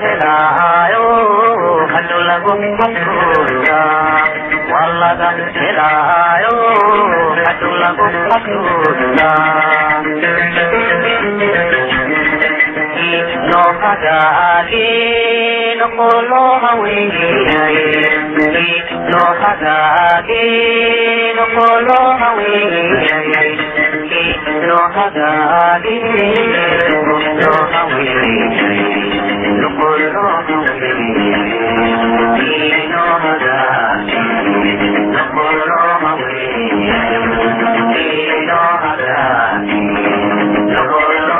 helaayo hadhow lagu xasuusta waa laga helaayo hadhow lagu xasuusta noo hagaagi noqolo haweenay noo hagaagi noqolo haweenay noo hagaagi noo haweenay noqolo haweenay noo hagaagi noqolo haweenay noo hagaagi noqolo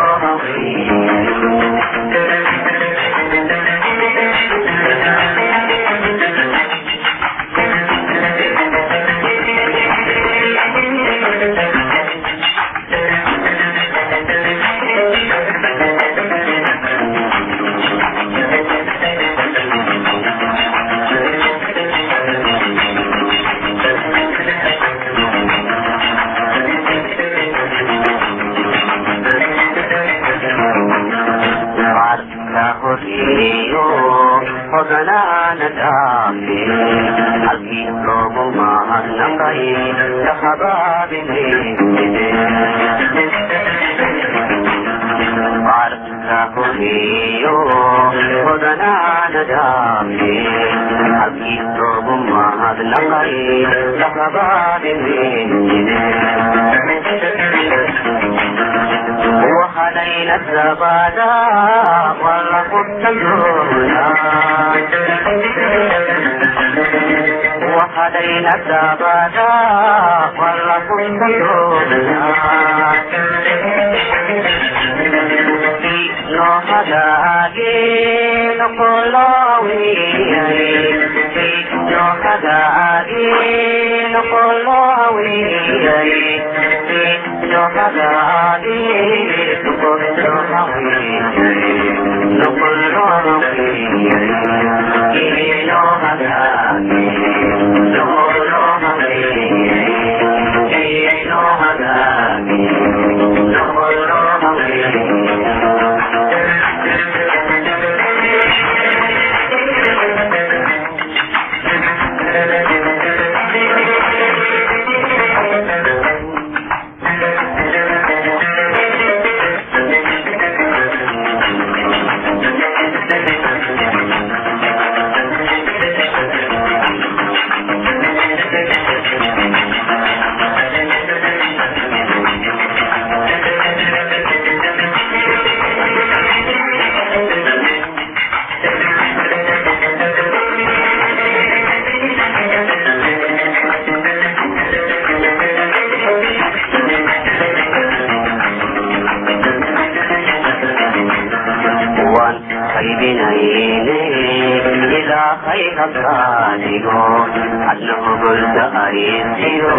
hodanaana dhaafe halkii loogu mahadnaqay saxabaabinayde waarka horiyo hodanaana dhaafe halkii loogu mahadnaqay saxabaabinayde وحدينا الزبادة ولا قدنا وحدينا الزبادة ولا قدنا نو هداجي نقولوي نو هداجي نقولوي no hagagi nukolo hawi nukolo hawi no hagagi nukolo hawi no hagagi nukolo hawi hagadigo adnahu gulda aysiyo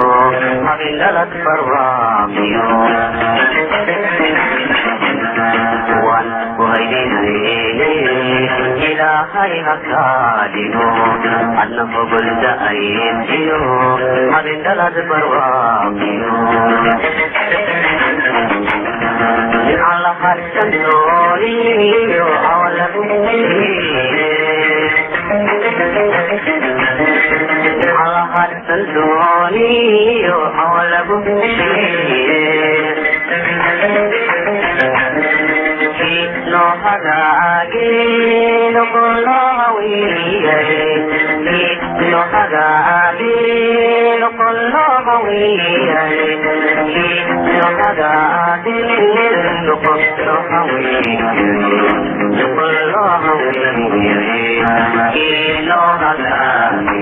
habilalat barwamiyo wan kuhaydinayne ilahay hagadigo adnahu gulda aysiyo habilalat barwamiyo على حسن دوري وحول على حسن دوري وحول no hagagi nukolo hawi no hagagi nukolo hawi no hagagi nukolo hawi nukolo hawi no hagagi